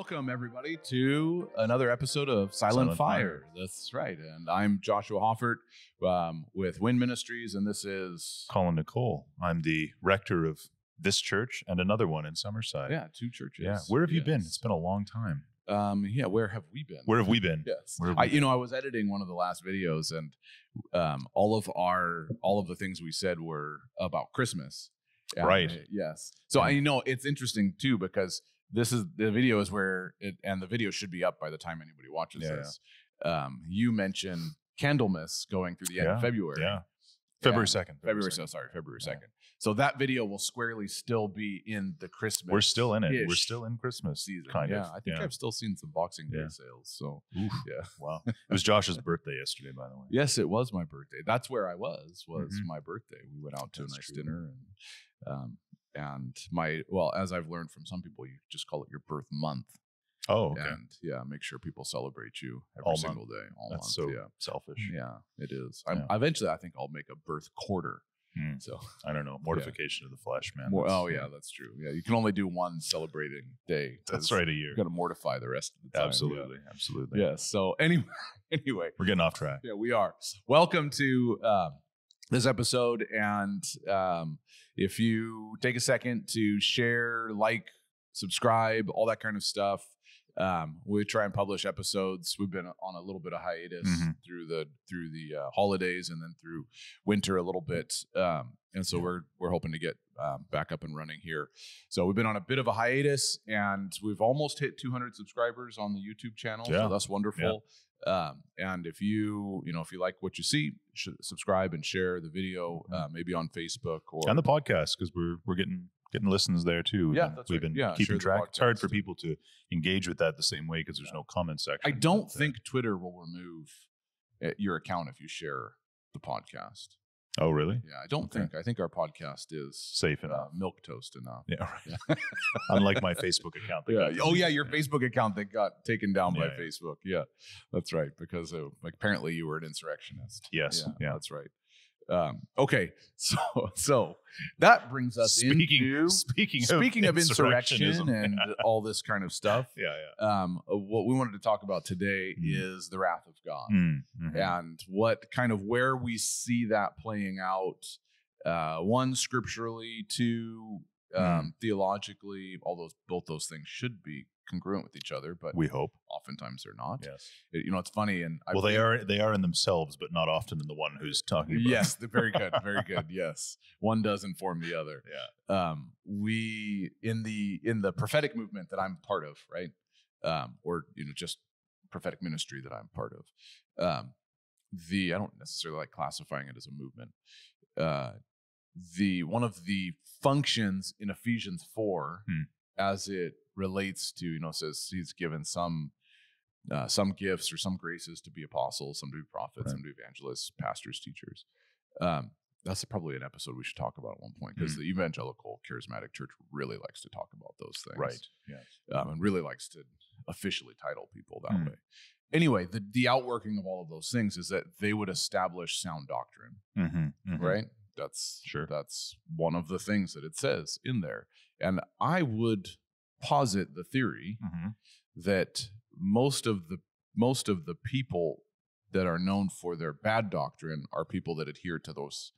Welcome, everybody, to another episode of Silent Fire. That's right. And I'm Joshua Hoffert with Wind Ministries, and this is Colin and Cole. I'm the rector of this church and another one in Summerside. Yeah, two churches. Yeah. Where have you been? It's been a long time. Where have we been? Where have we been? Yes. I was editing one of the last videos, and all of the things we said were about Christmas. Right. Yes. So it's interesting too, because this is the video is where and the video should be up by the time anybody watches this. You mentioned Candlemas going through the end of February. Yeah. February 2nd. February 2nd. So that video will squarely still be in the Christmas. We're still in it. We're still in Christmas season. Kind of. I think I've still seen some Boxing Day sales. So Wow. It was Josh's birthday yesterday, by the way. Yes, it was my birthday. That's where I was my birthday. We went out to a nice dinner and as I've learned from some people, you just call it your birth month. Oh, okay. And make sure people celebrate you every single day. That's month. So selfish. Yeah, it is. Eventually, I think I'll make a birth quarter. So I don't know. Mortification of the flesh, man. That's true. Yeah, you can only do one celebrating day. That's right, a year. You got to mortify the rest of the time. Absolutely. Yeah. So anyway, we're getting off track. Yeah, we are. Welcome to this episode, and if you take a second to share, like, subscribe, all that kind of stuff. We try and publish episodes. We've been on a little bit of hiatus through the holidays and then through winter a little bit, and so we're hoping to get back up and running here. So we've been on a bit of a hiatus, and we've almost hit 200 subscribers on the YouTube channel. So that's wonderful. And if you like what you see, subscribe and share the video, maybe on Facebook and the podcast, because we're getting listens there too. Yeah, that's we've right. been keeping track. It's hard for people to engage with that the same way because there's no comment section. I don't think Twitter will remove your account if you share the podcast. Oh, really? Yeah, I don't think. I think our podcast is safe enough, milk toast enough. Yeah, right. Unlike my Facebook account. Your Facebook account that got taken down by Facebook. Yeah, that's right. Because apparently you were an insurrectionist. Yes. Yeah, that's right. Okay, so that brings us speaking of insurrection and all this kind of stuff. What we wanted to talk about today is the wrath of God, and where we see that playing out. One, scripturally; two, theologically. Both those things should be congruent with each other, but we hope oftentimes they're not. Yes, it's funny, and they are in themselves, but not often in the one who's talking about. Yes, very good, very good. Yes, one does inform the other. We in the prophetic movement that I'm part of, right, or just prophetic ministry that I'm part of. I don't necessarily like classifying it as a movement. One of the functions in Ephesians 4, as it relates to, says he's given some gifts or some graces to be apostles, some to be prophets, some to be evangelists, pastors, teachers. That's probably an episode we should talk about at one point, because the Evangelical charismatic church really likes to talk about those things. Right. Yes. And really likes to officially title people that way. Anyway, the outworking of all of those things is that they would establish sound doctrine, right? That's one of the things that it says in there. And I would posit the theory that most of the people that are known for their bad doctrine are people that adhere to those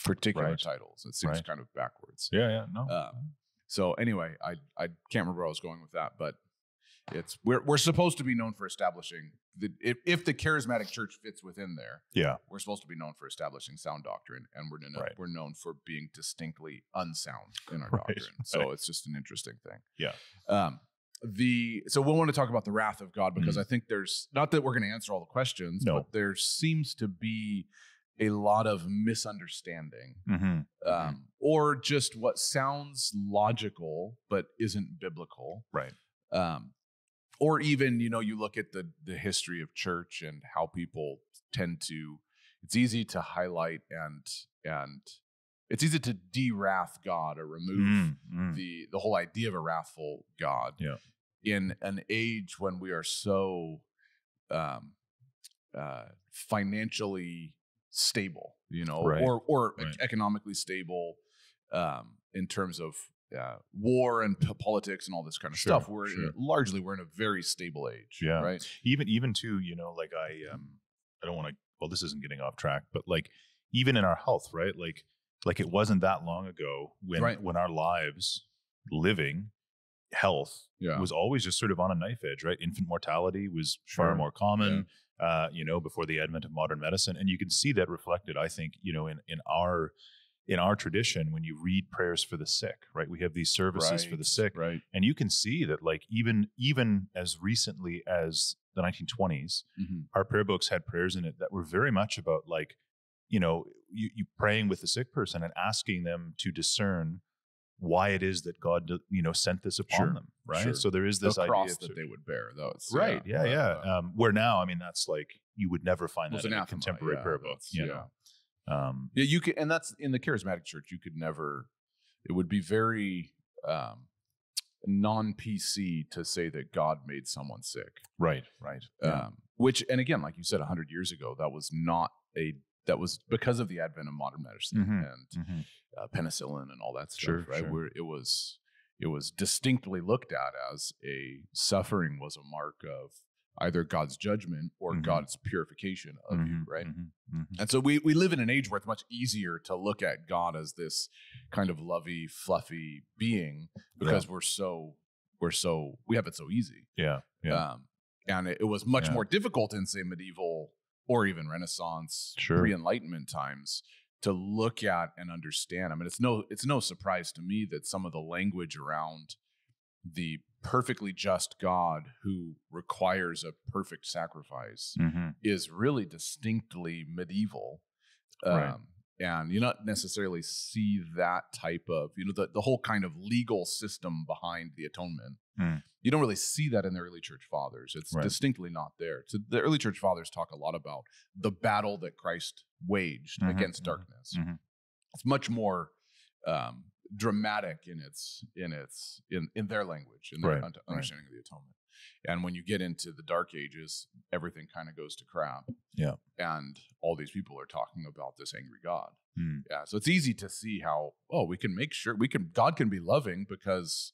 particular titles. It seems kind of backwards. No. So anyway, I can't remember where I was going with that, but we're supposed to be known for establishing if the charismatic church fits within there. Yeah, we're supposed to be known for establishing sound doctrine, and we're known for being distinctly unsound in our doctrine. So it's just an interesting thing. Yeah. So we'll want to talk about the wrath of God, because I think there's, not that we're going to answer all the questions, but there seems to be a lot of misunderstanding, or just what sounds logical but isn't biblical. Right. Or even, you look at the history of church and how people tend to, it's easy to highlight and it's easy to de-wrath God or remove the whole idea of a wrathful God in an age when we are so financially stable, or economically stable, in terms of war and politics and all this kind of stuff. We're largely we're in a very stable age. Yeah. Right. Even too, like I don't want to. Well, this isn't getting off track, but like even in our health, right? Like it wasn't that long ago when our lives living health was always just sort of on a knife edge, right? Infant mortality was far more common, before the advent of modern medicine. And you can see that reflected, I think, in our tradition, when you read prayers for the sick, right? We have these services for the sick, and you can see that, like, even as recently as the 1920s, our prayer books had prayers in it that were very much about, like, you praying with the sick person and asking them to discern why it is that God, sent this upon them, right? So there is this the idea cross that they would bear, though. Right? Where now, I mean, that's like you would never find that in a contemporary prayer book. You can, and that's in the charismatic church. You could never. It would be very non-PC to say that God made someone sick. Right. Which, and again, like you said, 100 years ago, that was not that was because of the advent of modern medicine and penicillin and all that stuff, right? Where it was distinctly looked at as a suffering was a mark of either God's judgment or God's purification of you, right? And so we live in an age where it's much easier to look at God as this kind of lovey, fluffy being because we have it so easy. And it was much more difficult in, say, medieval or even Renaissance, pre-Enlightenment times to look at and understand. I mean, it's no surprise to me that some of the language around the perfectly just God who requires a perfect sacrifice is really distinctly medieval. And you not necessarily see that type of, the whole kind of legal system behind the atonement. You don't really see that in the early church fathers. It's distinctly not there. So the early church fathers talk a lot about the battle that Christ waged against darkness. It's much more dramatic in their language, in their understanding of the atonement. And when you get into the Dark Ages, everything kind of goes to crap. And all these people are talking about this angry God. So it's easy to see how, we can make sure God can be loving because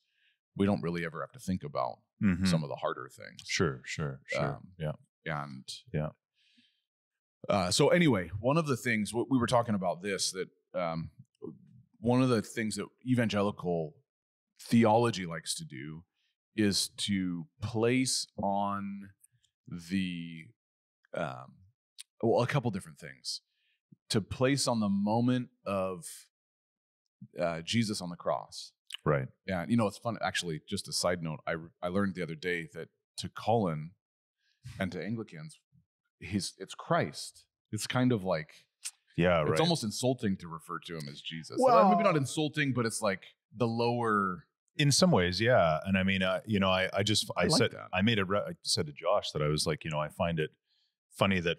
we don't really ever have to think about some of the harder things. Sure. So anyway, one of the things we were talking about this, that one of the things that evangelical theology likes to do is to place on the a couple different things. To place on the moment of Jesus on the cross. Right. Yeah. It's fun. Actually, just a side note, I learned the other day that to Colin and to Anglicans, it's Christ. It's kind of like, it's almost insulting to refer to him as Jesus. Well, maybe not insulting, but it's like the lower. In some ways, yeah. And I mean, I said to Josh that I was like, I find it funny that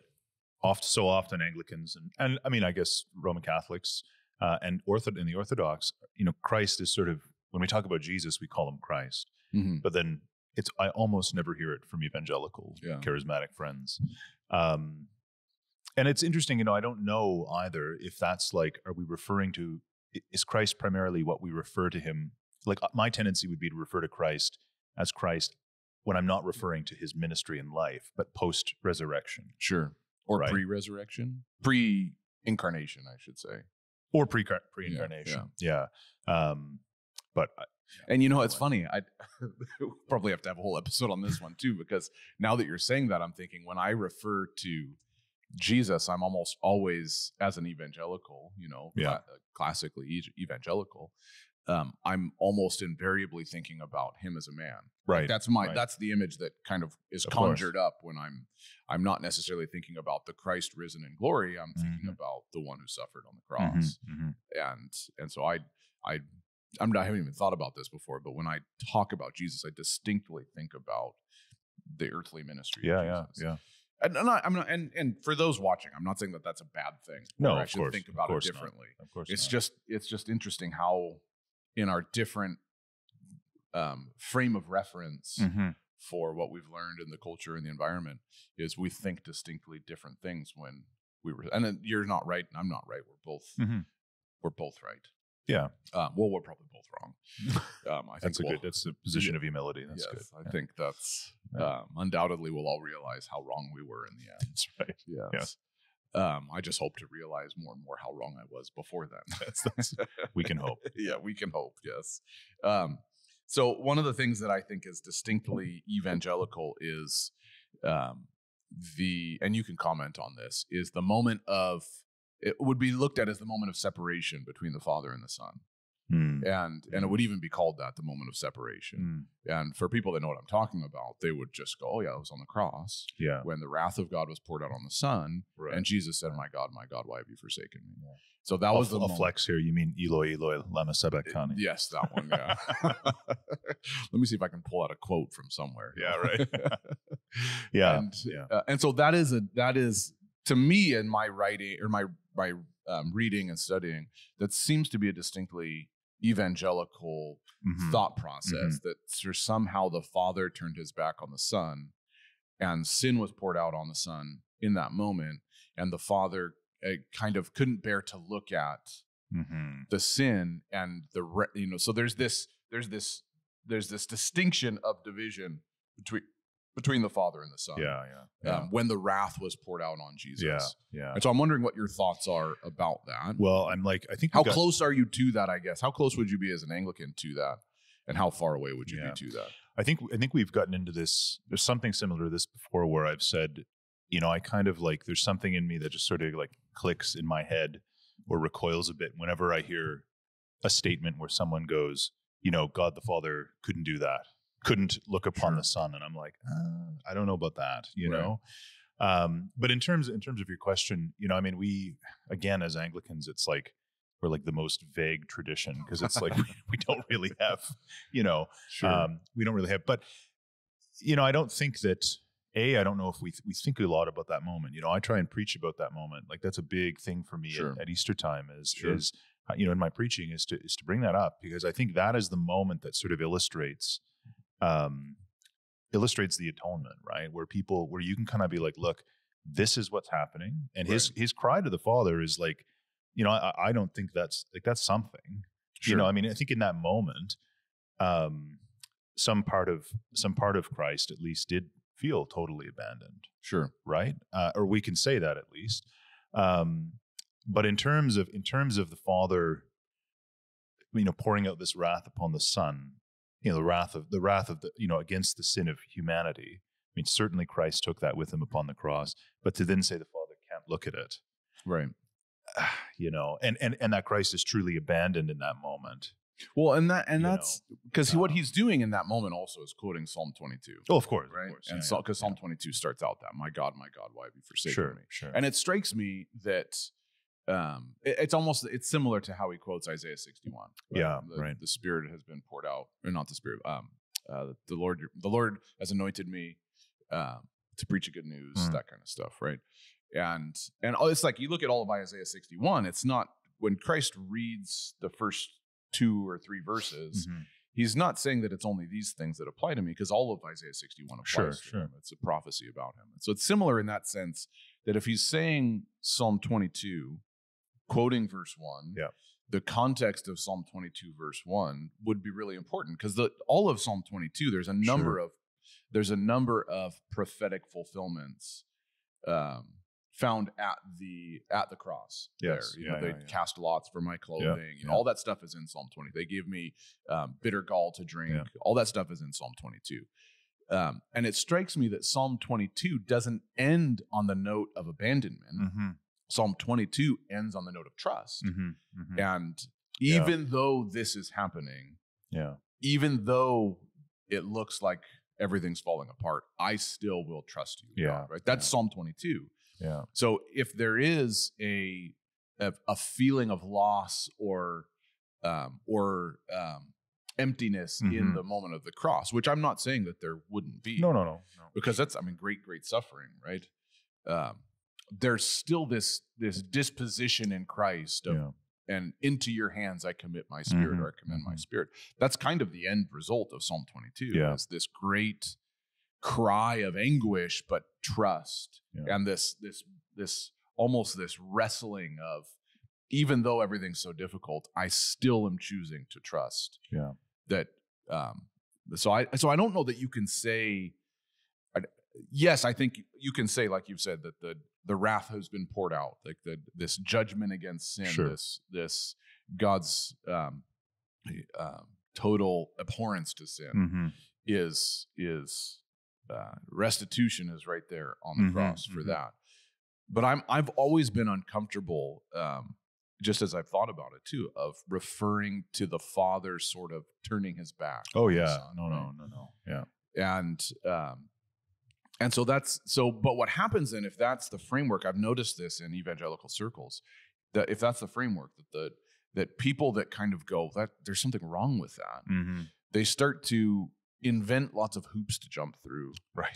so often Anglicans and I mean, I guess Roman Catholics and in the Orthodox, Christ is sort of, when we talk about Jesus, we call him Christ. But then I almost never hear it from evangelical charismatic friends. And it's interesting, I don't know either if that's like, are we referring to, is Christ primarily what we refer to him? Like my tendency would be to refer to Christ as Christ when I'm not referring to his ministry and life, but post-resurrection. Sure. Or pre-resurrection? Pre-incarnation, I should say. Or pre-incarnation. Yeah. But it's funny. I probably have to have a whole episode on this one too, because now that you're saying that, I'm thinking when I refer to Jesus, I'm almost always, as an evangelical, classically evangelical, I'm almost invariably thinking about him as a man. Right. Like that's the image that kind of is conjured up when I'm not necessarily thinking about the Christ risen in glory. I'm thinking about the one who suffered on the cross. And so I haven't even thought about this before, but when I talk about Jesus, I distinctly think about the earthly ministry of Jesus. Yeah. And for those watching, I'm not saying that that's a bad thing. No, I should think about it differently. Of course, it's just interesting how in our different frame of reference for what we've learned in the culture and the environment is we think distinctly different things when we were. And then you're not right, and I'm not right. We're both right. Yeah. Well, we're probably both wrong. I think that's a position of humility. That's good. I think that's undoubtedly we'll all realize how wrong we were in the end. That's right. Yes. I just hope to realize more and more how wrong I was before then. We can hope. Yeah, we can hope. Yes. So one of the things that I think is distinctly evangelical is and you can comment on this, is the moment of, it would be looked at as the moment of separation between the Father and the Son. And it would even be called that, the moment of separation. And for people that know what I'm talking about, they would just go, oh yeah, it was on the cross. Yeah. When the wrath of God was poured out on the Son, and Jesus said, my God, why have you forsaken me? Yeah. So that was the moment. Flex here. You mean Eloi, Eloi, lama sabachthani? Yes, that one. Yeah. Let me see if I can pull out a quote from somewhere. Yeah. Right. Yeah. And so that is to me, in my writing or my reading and studying, that seems to be a distinctly evangelical thought process, that somehow the Father turned his back on the Son, and sin was poured out on the Son in that moment, and the Father kind of couldn't bear to look at the sin and so there's this distinction of division between the Father and the Son. When the wrath was poured out on Jesus. Yeah. And so I'm wondering what your thoughts are about that. Well, I think how close are you to that, I guess? How close would you be as an Anglican to that? And how far away would you be to that? I think we've gotten into this. There's something similar to this before, where I've said, I kind of there's something in me that just sort of clicks in my head or recoils a bit whenever I hear a statement where someone goes, God the Father couldn't do that, couldn't look upon the Son, and I'm like, I don't know about that, know. But in terms of your question, we, again, as Anglicans, it's we're the most vague tradition, because it's we don't really have, we don't really have. But I don't think that. I don't know if we think a lot about that moment. I try and preach about that moment. That's a big thing for me at Easter time is in my preaching is to bring that up, because I think that is the moment that sort of illustrates the atonement, right? Where you can kind of be look, this is what's happening. And his cry to the Father is I don't think that's something, I think in that moment, some part of Christ at least did feel totally abandoned. Sure. Right. Or we can say that at least. But in terms of the Father, pouring out this wrath upon the Son, the wrath of the, against the sin of humanity. Certainly Christ took that with him upon the cross, but to then say the Father can't look at it. Right. And that Christ is truly abandoned in that moment. Well, and that's because what he's doing in that moment also is quoting Psalm 22. Oh, of course, right? Of course. And because Psalm 22 starts out that, my God, why have you forsaken me? Sure. And it strikes me that it's similar to how he quotes Isaiah 61. Right? Yeah, right. The Spirit has been poured out, or not the Spirit. The Lord has anointed me to preach a good news, that kind of stuff, right? And it's you look at all of Isaiah 61. It's not, when Christ reads the first 2 or 3 verses, he's not saying that it's only these things that apply to me, because all of Isaiah 61 applies to him. It's a prophecy about him. And so it's similar in that sense, that if he's saying Psalm 22, quoting verse 1, the context of Psalm 22 verse 1 would be really important, because all of Psalm 22, there's a number of prophetic fulfillments found at the cross. Yes. There, they cast lots for my clothing. All that stuff is in Psalm 20. They gave me bitter gall to drink. Yeah. All that stuff is in Psalm 22. And it strikes me that Psalm 22 doesn't end on the note of abandonment. Psalm 22 ends on the note of trust. And even though this is happening, even though it looks like everything's falling apart, I still will trust you. God, right? That's Psalm 22. Yeah. So if there is a feeling of loss or emptiness in the moment of the cross, which I'm not saying that there wouldn't be. No. Because that's, great suffering, right? There's still this disposition in Christ of, and into your hands I commit my spirit, or I commend my spirit. That's kind of the end result of Psalm 22. Is this great cry of anguish, but trust, and this almost this wrestling of, even though everything's so difficult, I still am choosing to trust. Yeah. That. So I don't know that you can say. Yes, I think you can say, like you've said, that the wrath has been poured out, like this judgment against sin, sure. this God's total abhorrence to sin mm-hmm. is restitution is right there on the mm-hmm. cross for mm-hmm. that. But I've always been uncomfortable, just as I've thought about it too, of referring to the Father sort of turning his back. Oh yeah, son, no, right? yeah, and so that's so. But what happens then, if that's the framework? I've noticed this in evangelical circles, that if that's the framework, that people that kind of go that there's something wrong with that, mm-hmm. they start to invent lots of hoops to jump through,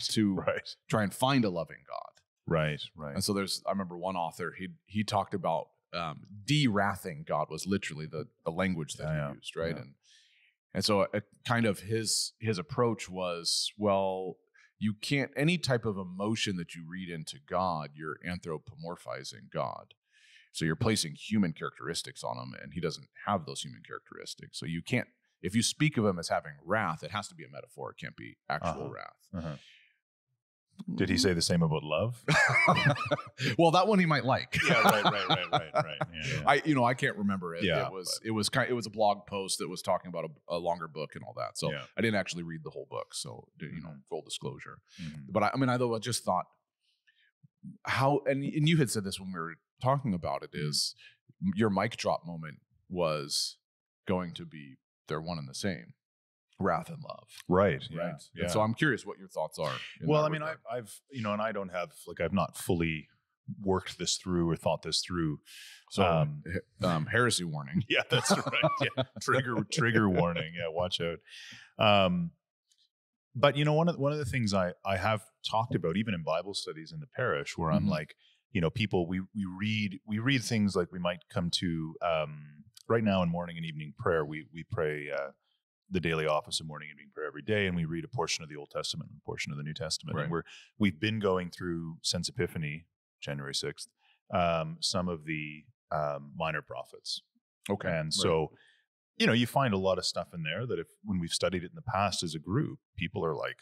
to try and find a loving God. Right. And so I remember one author, he talked about de-wrathing God was literally the language that he used, right? Yeah. And so kind of his approach was, well, you can't, any type of emotion that you read into God, you're anthropomorphizing God. So you're placing human characteristics on him, and he doesn't have those human characteristics. So you can't, if you speak of him as having wrath, it has to be a metaphor. It can't be actual wrath. Uh-huh. Did he say the same about love? Well, that one he might like. Yeah, right. Yeah. I can't remember it. Yeah, it was a blog post that was talking about a longer book and all that. So I didn't actually read the whole book. So full disclosure. Mm-hmm. But I just thought how, and you had said this when we were talking about it, is your mic drop moment was going to be they're one and the same. Wrath and love. Right. Yeah. Yeah. And so I'm curious what your thoughts are. Well, I mean, I've and I don't have, I've not fully worked this through or thought this through. So heresy warning. Yeah, that's right. Yeah. Trigger warning. Yeah. Watch out. But one of the things I have talked about, even in Bible studies in the parish, where I'm like, people, we read things like we might come to, right now in morning and evening prayer, we pray, the daily office of morning and evening prayer every day, and we read a portion of the Old Testament and a portion of the New Testament. Right. And we've been going through since Epiphany, January 6th, some of the minor prophets. Okay. And so, you find a lot of stuff in there that when we've studied it in the past as a group, people are like,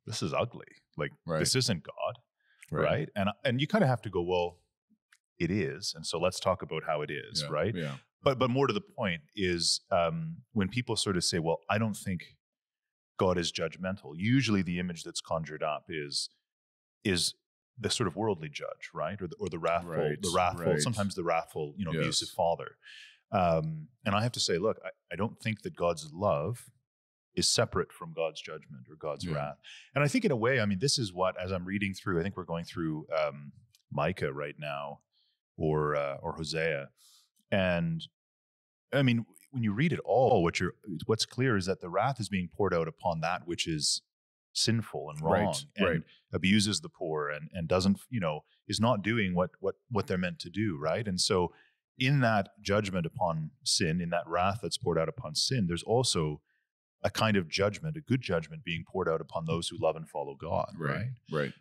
this is ugly. Like, this isn't God. Right. And you kind of have to go, well, it is. And so let's talk about how it is. Yeah. Right. Yeah. But more to the point is when people sort of say, well, I don't think God is judgmental. Usually the image that's conjured up is the sort of worldly judge, right? Or the wrathful, sometimes the wrathful, abusive father. And I have to say, look, I don't think that God's love is separate from God's judgment or God's wrath. And I think in a way, I mean, this is what, as I'm reading through, I think we're going through Micah right now, or Hosea. And I mean, when you read it all, what's clear is that the wrath is being poured out upon that which is sinful and wrong, and abuses the poor, and doesn't, is not doing what they're meant to do, right? And so in that judgment upon sin, in that wrath that's poured out upon sin, there's also a kind of judgment, a good judgment being poured out upon those who love and follow God, right?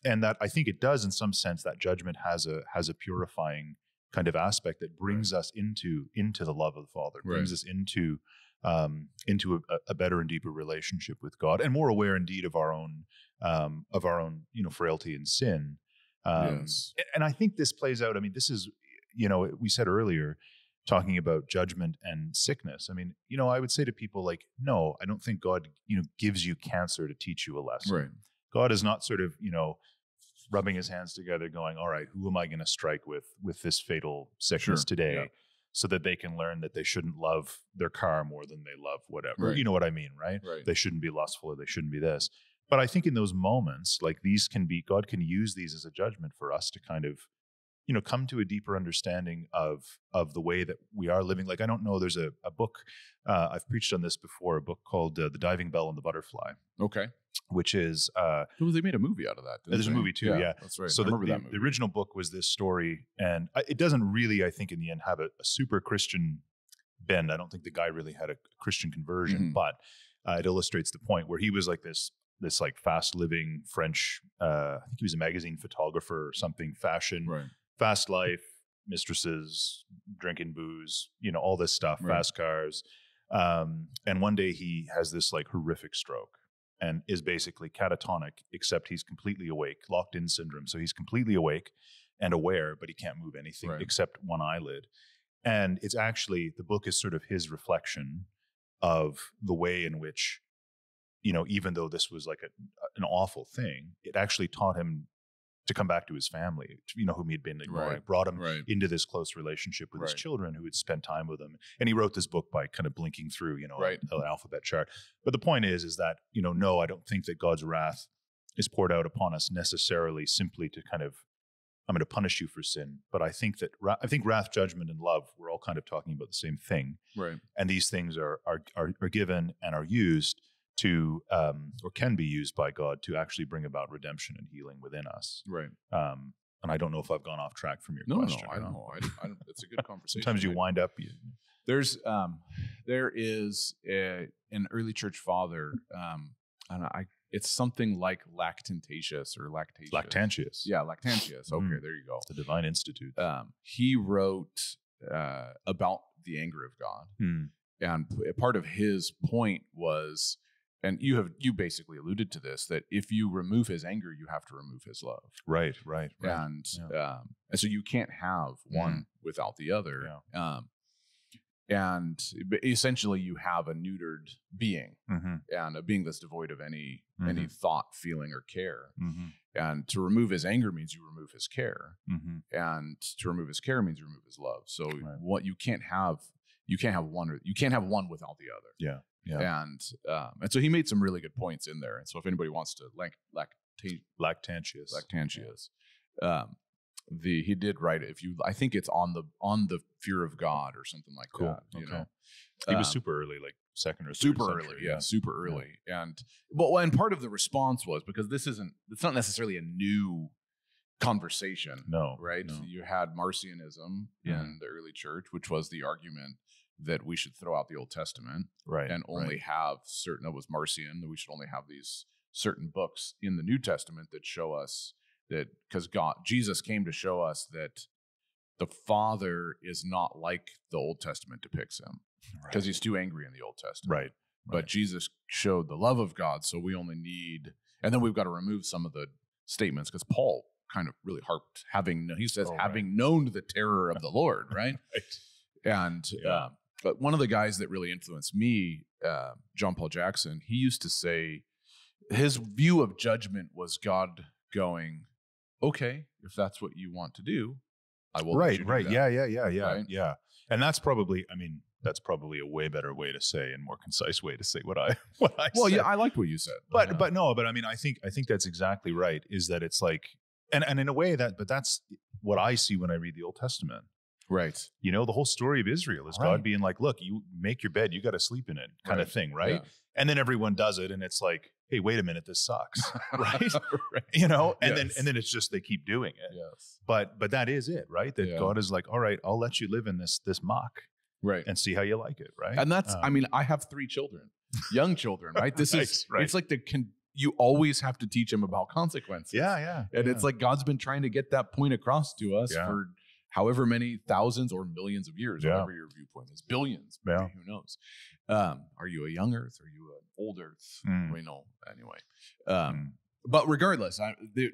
And that, I think it does, in some sense, that judgment has a purifying kind of aspect that brings us into the love of the Father, brings us into a better and deeper relationship with God, and more aware indeed of our own frailty and sin. And I think this plays out. I mean, this is, we said earlier, talking about judgment and sickness. I mean, I would say to people like, no, I don't think God, gives you cancer to teach you a lesson. Right. God is not sort of, rubbing his hands together going, all right, who am I going to strike with this fatal sickness today, so that they can learn that they shouldn't love their car more than they love whatever. You know what I mean, right? They shouldn't be lustful, or they shouldn't be this. But I think in those moments, like these God can use these as a judgment for us to kind of, come to a deeper understanding of the way that we are living. Like, I don't know, there's a book, I've preached on this before, a book called The Diving Bell and the Butterfly. Okay. Which is... they made a movie out of that. There's a movie too, yeah. That's right. So the original book was this story, and it doesn't really, I think, in the end, have a super Christian bend. I don't think the guy really had a Christian conversion, but it illustrates the point where he was like this like fast-living French, I think he was a magazine photographer or something, fashion, fast life, mistresses, drinking booze, all this stuff, fast cars. And one day he has this like horrific stroke and is basically catatonic, except he's completely awake, locked in syndrome. So he's completely awake and aware, but he can't move anything except one eyelid. And it's actually, the book is sort of his reflection of the way in which, even though this was like an awful thing, it actually taught him to come back to his family, whom he'd been ignoring, brought him into this close relationship with his children who would spend time with him. And he wrote this book by kind of blinking through, an alphabet chart. But the point is that, no, I don't think that God's wrath is poured out upon us necessarily simply to kind of, I'm going to punish you for sin. But I think that, wrath, judgment, and love, we're all kind of talking about the same thing. Right. And these things are given and are used to, or can be used by God to actually bring about redemption and healing within us. Right. And I don't know if I've gone off track from your question. No, I don't know. It's a good conversation. Sometimes you wind up. There is an early church father, and it's something like Lactantius or Lactatius. Lactantius. Yeah, Lactantius. Okay, there you go. The Divine Institute. He wrote about the anger of God, and part of his point was, and you basically alluded to this, that if you remove his anger, you have to remove his love. Right. And so you can't have one without the other. Yeah. And essentially you have a neutered being, and a being that's devoid of any thought, feeling, or care. And to remove his anger means you remove his care, and to remove his care means you remove his love. So what you can't have one without the other. Yeah. And so he made some really good points in there. And so if anybody wants to Lactantius. He did write it. I think it's on the fear of God or something like that. Okay. He was super early, like second or third super century, early, super early. And part of the response was because it's not necessarily a new conversation. No, right? No. You had Marcionism in the early church, which was the argument that we should throw out the Old Testament, and only have certain. That was Marcion, that we should only have these certain books in the New Testament that show us that, because Jesus came to show us that the Father is not like the Old Testament depicts him, because he's too angry in the Old Testament. Right. But Jesus showed the love of God, so we only need, and then we've got to remove some of the statements, because Paul kind of really harped having known the terror of the Lord, right? And but one of the guys that really influenced me, John Paul Jackson, he used to say his view of judgment was God going, okay, if that's what you want to do, I will. Right. Yeah. And that's probably, a way better way to say and more concise way to say what I said. Well, yeah, I liked what you said. But I think that's exactly right, is that it's like, and in a way that's what I see when I read the Old Testament. Right. The whole story of Israel is God being like, look, you make your bed, you got to sleep in it, kind of thing. Right. Yeah. And then everyone does it. And it's like, hey, wait a minute, this sucks. Right. And then it's just, they keep doing it. Yes. But that is it, right? That God is like, all right, I'll let you live in this muck. Right. And see how you like it. Right. And that's, I have 3 children, young children, right? This is, it's like you always have to teach them about consequences. Yeah. And it's like God's been trying to get that point across to us for however many thousands or millions of years, whatever your viewpoint is, billions, maybe, who knows? Are you a young Earth? Are you an old Earth? We know anyway. But regardless,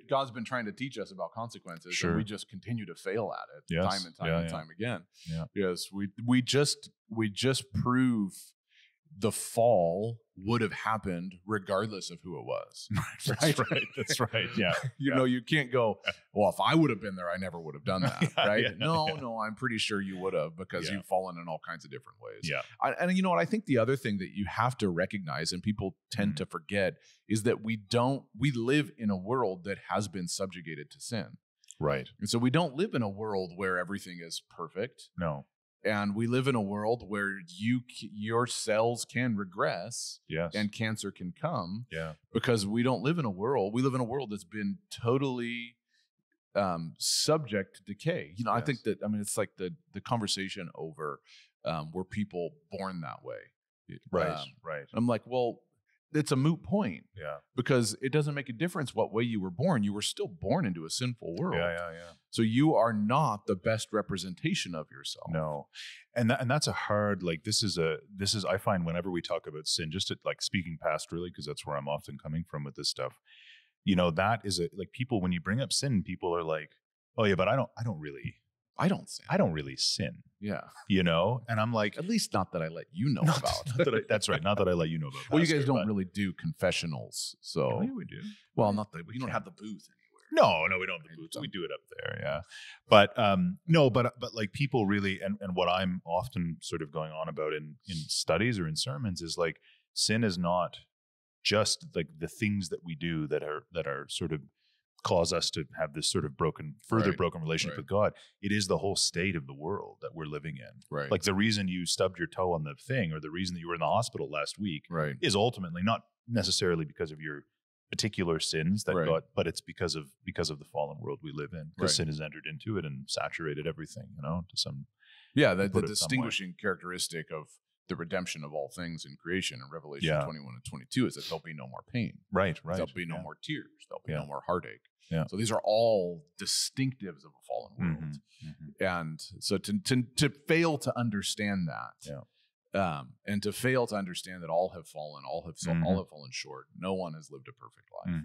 God's been trying to teach us about consequences, and we just continue to fail at it time and time again. Yeah. Yes, we just prove the fall would have happened regardless of who it was. That's right. Yeah. You can't go, well, if I would have been there, I never would have done that. Right. No, I'm pretty sure you would have, because you've fallen in all kinds of different ways. Yeah. And you know what? I think the other thing that you have to recognize, and people tend to forget, is that we live in a world that has been subjugated to sin. Right. And so we don't live in a world where everything is perfect. No. And we live in a world where your cells can regress, and cancer can come, because we live in a world that's been totally subject to decay. I think that, it's like the conversation over were people born that way? Right. I'm like, well, it's a moot point. Yeah. Because it doesn't make a difference what way you were born. You were still born into a sinful world. Yeah. So you are not the best representation of yourself. No. And that's a hard, like, this is I find whenever we talk about sin, just like speaking pastorally, because that's where I'm often coming from with this stuff, that is like, people, when you bring up sin, people are like, oh yeah, but I don't really sin. Yeah. And I'm like, at least not that I let you know about. That's right. Not that I let you know about. Well, you guys don't really do confessionals. So we do. Well, not that you don't have the booth anywhere. No, we don't have the booth. We do it up there. Yeah. But no, but like, people really, and what I'm often sort of going on about in studies or in sermons is like, sin is not just like the things that we do that are sort of cause us to have this sort of broken relationship with God. It is the whole state of the world that we're living in. Right. Like, the reason you stubbed your toe on the thing, or the reason that you were in the hospital last week, is ultimately not necessarily because of your particular sins that God, but it's because of the fallen world we live in. Because sin has entered into it and saturated everything, to some. Yeah, the distinguishing characteristic of the redemption of all things in creation in Revelation 21 and 22 is that there'll be no more pain. Right. There'll be no more tears. There'll be no more heartache. Yeah. So these are all distinctives of a fallen world. And so to fail to understand that, and to fail to understand that all have fallen, all have fallen short. No one has lived a perfect life.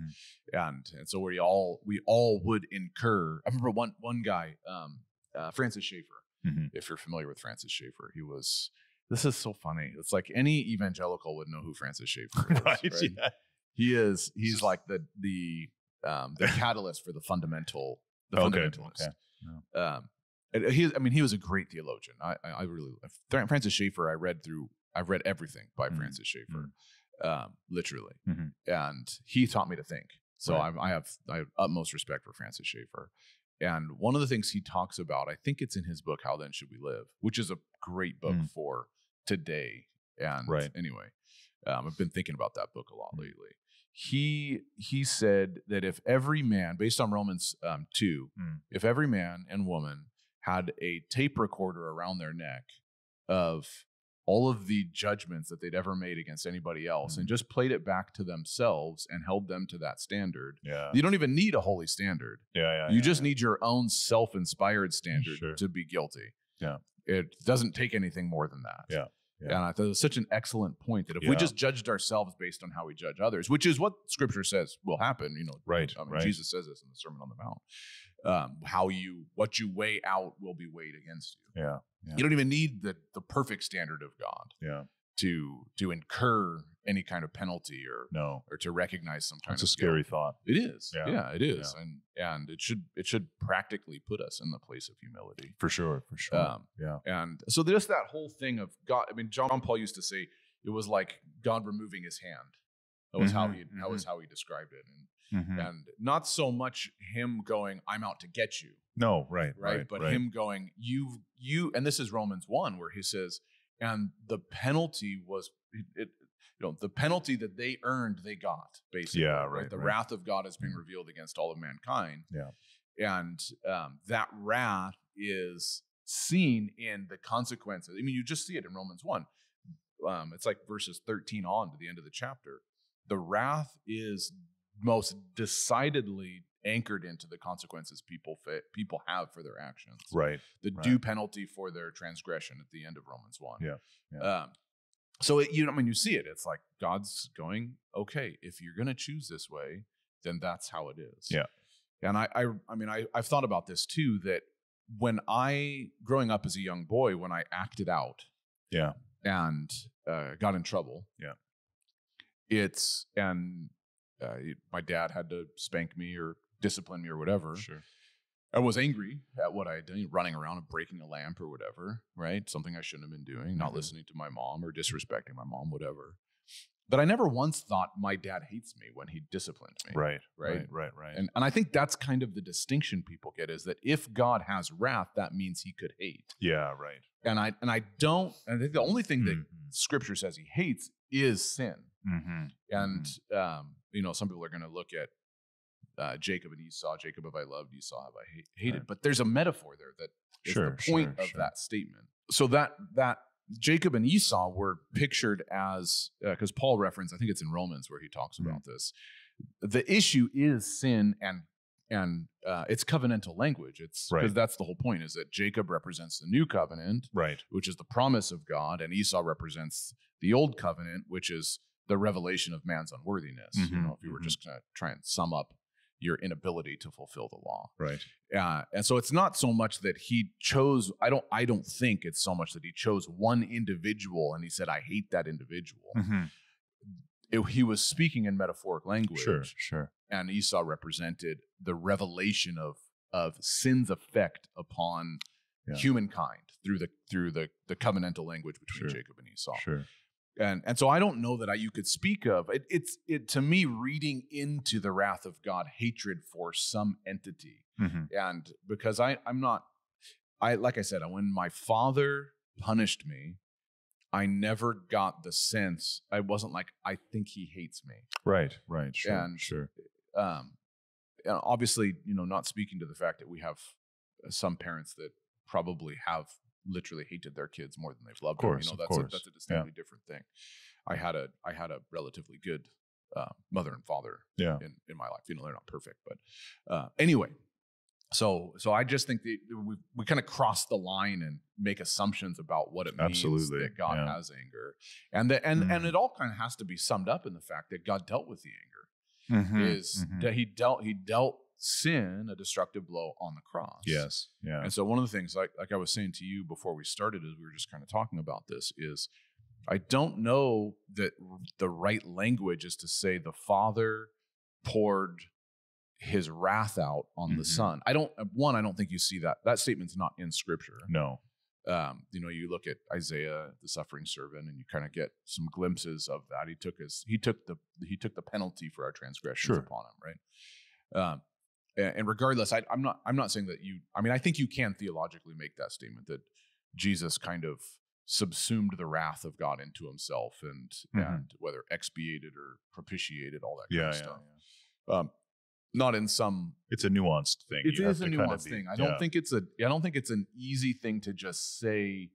And so we all would incur. I remember one guy, Francis Schaeffer. If you're familiar with Francis Schaeffer, this is so funny. It's like any evangelical would know who Francis Schaeffer is. Right? Yeah. He's like the catalyst for the fundamentalist. Okay. Yeah. He was a great theologian. I really Francis Schaeffer. I've read everything by Francis Schaeffer, literally, and he taught me to think. So I have utmost respect for Francis Schaeffer. And one of the things he talks about, I think it's in his book, How Then Should We Live, which is a great book for today. And anyway, I've been thinking about that book a lot lately. He said that if every man, based on Romans 2, if every man and woman had a tape recorder around their neck of all of the judgments that they'd ever made against anybody else and just played it back to themselves and held them to that standard. Yeah. You don't even need a holy standard. You just need your own self-inspired standard to be guilty. Yeah. It doesn't take anything more than that. Yeah. And I thought it was such an excellent point that if we just judged ourselves based on how we judge others, which is what Scripture says will happen, Jesus says this in the Sermon on the Mount. What you weigh out will be weighed against you. Yeah. You don't even need the perfect standard of God. Yeah. To incur any kind of penalty or to recognize some kind of That's a scary thought. It is. Yeah, it is. Yeah. And it should practically put us in the place of humility. For sure. And so there's that whole thing of God. I mean, John Paul used to say it was like God removing his hand. That was how he described it. And not so much him going, I'm out to get you. No, right. But him going, you, and this is Romans 1 where he says, and the penalty was the penalty that they earned, they got, basically. Yeah, right. The wrath of God is being revealed against all of mankind. Yeah. And that wrath is seen in the consequences. I mean, you just see it in Romans 1. It's like verses 13 on to the end of the chapter. The wrath is most decidedly anchored into the consequences people have for their actions. Right. The due penalty for their transgression at the end of Romans 1. Yeah. So you see it. It's like God's going, okay, if you're going to choose this way, then that's how it is. Yeah. And I've thought about this too, that when growing up as a young boy, when I acted out and got in trouble, my dad had to spank me or discipline me or whatever. Sure. I was angry at what I had done, running around and breaking a lamp or whatever, right? Something I shouldn't have been doing, not listening to my mom or disrespecting my mom, whatever. But I never once thought my dad hates me when he disciplined me. Right. And I think that's kind of the distinction people get, is that if God has wrath, that means he could hate. Yeah, right. And I think the only thing that Scripture says he hates is sin. And some people are going to look at Jacob and Esau. Jacob have I loved, Esau have I hated. Right. But there's a metaphor there that is the point of that statement. So that Jacob and Esau were pictured as, because Paul referenced, I think it's in Romans where he talks about this. The issue is sin and it's covenantal language. It's because that's the whole point, is that Jacob represents the new covenant, which is the promise of God, and Esau represents the old covenant, which is the revelation of man's unworthiness. You know, if you were just going to try and sum up your inability to fulfill the law. And so it's not so much that he chose, I don't think it's so much that he chose one individual and he said, I hate that individual. He was speaking in metaphoric language. And Esau represented the revelation of sin's effect upon humankind through the covenantal language between Jacob and Esau. And so I don't know that you could speak of it to me, reading into the wrath of God, hatred for some entity. And because I'm not, like I said, when my father punished me, I never got the sense, I wasn't like, I think he hates me. And obviously, you know, not speaking to the fact that we have some parents that probably have literally hated their kids more than they've loved them. You know, that's a distinctly different thing. I had a relatively good mother and father in my life. You know, they're not perfect, but anyway. So I just think that we kind of cross the line and make assumptions about what it means that God has anger, and it all kind of has to be summed up in the fact that God dealt with the anger. That he dealt sin a destructive blow on the cross. And so one of the things, like I was saying to you before we started, as we were just kind of talking about this, is I don't know that the right language is to say the Father poured his wrath out on the Son. I don't think you see that. That statement's not in Scripture. No. You know, you look at Isaiah, the suffering servant, and you kind of get some glimpses of that. He took the penalty for our transgressions upon him, right? And regardless, I'm not saying that I think you can theologically make that statement that Jesus kind of subsumed the wrath of God into himself, and whether expiated or propitiated, all that kind of stuff. Not in some. It's a nuanced thing. It is a nuanced thing. I don't think it's an easy thing to just say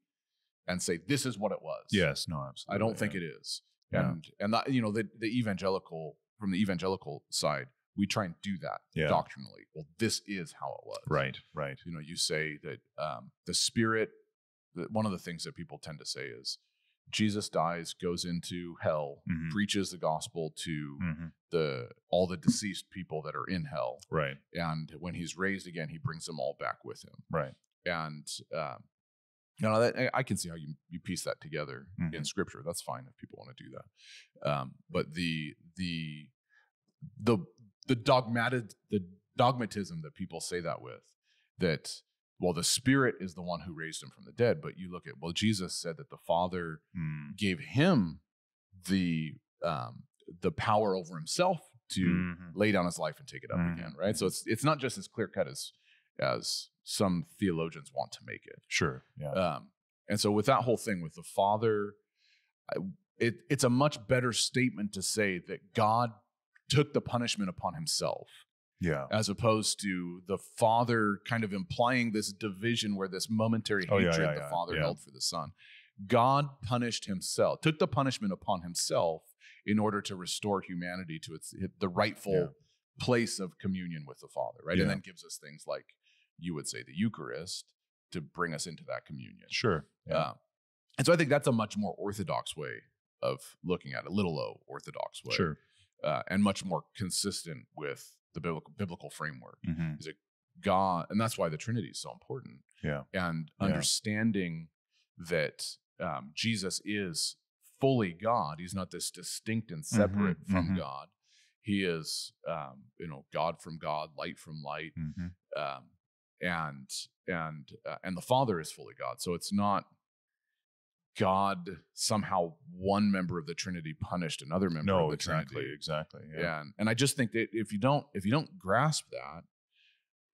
this is what it was. Yes, no, absolutely. I don't think it is. And that, you know, the evangelical, from the evangelical side, we try and do that doctrinally. Well, this is how it was. Right. You know, you say that the Spirit. One of the things that people tend to say is Jesus dies, goes into hell, preaches the gospel to all the deceased people that are in hell. And when he's raised again, he brings them all back with him. And you know, I can see how you piece that together in Scripture. That's fine if people want to do that. But the dogmatism that people say that with, that, well, the Spirit is the one who raised him from the dead. But you look at, well, Jesus said that the Father gave him the power over himself to lay down his life and take it up again, right? So it's not just as clear cut as some theologians want to make it. And so with that whole thing with the Father, it's a much better statement to say that God took the punishment upon himself. As opposed to the Father kind of implying this division where this momentary hatred the Father held for the Son. God punished himself, took the punishment upon himself in order to restore humanity to the rightful place of communion with the Father, right? And then gives us things like, you would say, the Eucharist to bring us into that communion. And so I think that's a much more orthodox way of looking at it, little o orthodox way. And much more consistent with the biblical framework. Is it God? And that's why the Trinity is so important. And understanding that Jesus is fully God. He's not this distinct and separate from God. He is, God from God, light from light. And the Father is fully God. So it's not God somehow one member of the Trinity punished another member of the Trinity. Exactly. And I just think that if you don't grasp that,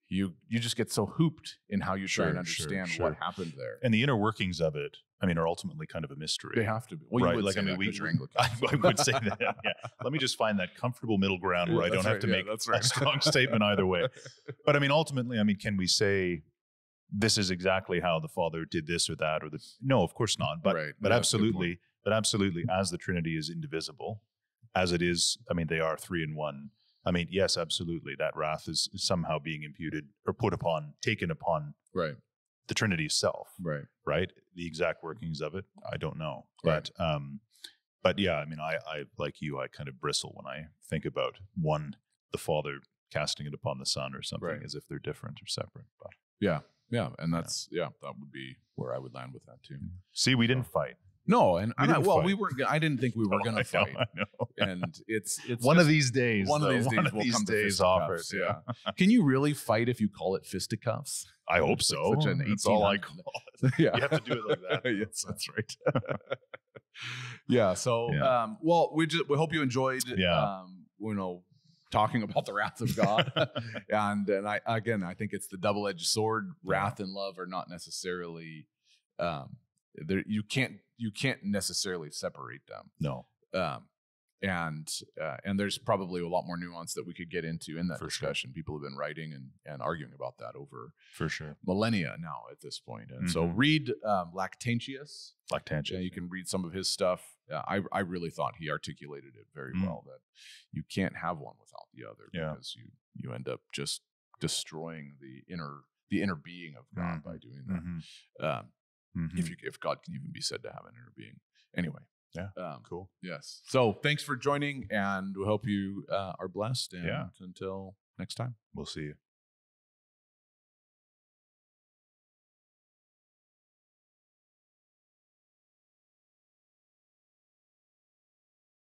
you just get so hooped in how you try and understand what happened there. And the inner workings of it, I mean, are ultimately kind of a mystery. They have to be. Well, you would say that you're Anglican. I would say that. Let me just find that comfortable middle ground where I don't have to make a strong statement either way. But I mean, ultimately, can we say this is exactly how the Father did this or that, or no, of course not. But right. but absolutely, as the Trinity is indivisible, as it is, I mean, they are three in one. I mean, yes, absolutely, that wrath is somehow being imputed or taken upon right. the Trinity itself. Right. Right. The exact workings of it, I don't know. Right. But yeah, I mean, I like you, I kind of bristle when I think about the Father casting it upon the Son or something, right. as if they're different or separate. But yeah, and that's that would be where I would land with that too. See, we didn't fight. No, and we weren't. I didn't think we were going to fight. I know. And it's one of these days. One of these days we'll come to fisticuffs. Yeah. Can you really fight if you call it fisticuffs? I hope so. Such an That's all I call it. Yeah. You have to do it like that. Yes, that's right. Yeah. So, well, we hope you enjoyed. Talking about the wrath of God, and I think it's the double-edged sword. Wrath and love are not necessarily. You can't necessarily separate them. No. And there's probably a lot more nuance that we could get into in that discussion. Sure. People have been writing and arguing about that over for sure millennia now at this point. And so read Lactantius. Lactantius. You can read some of his stuff. I really thought he articulated it very well, that you can't have one without the other, because you end up just destroying the inner being of God by doing that. If God can even be said to have an inner being. Anyway. Yeah. Cool. Yes. So thanks for joining, and we hope you are blessed. And until next time, we'll see you.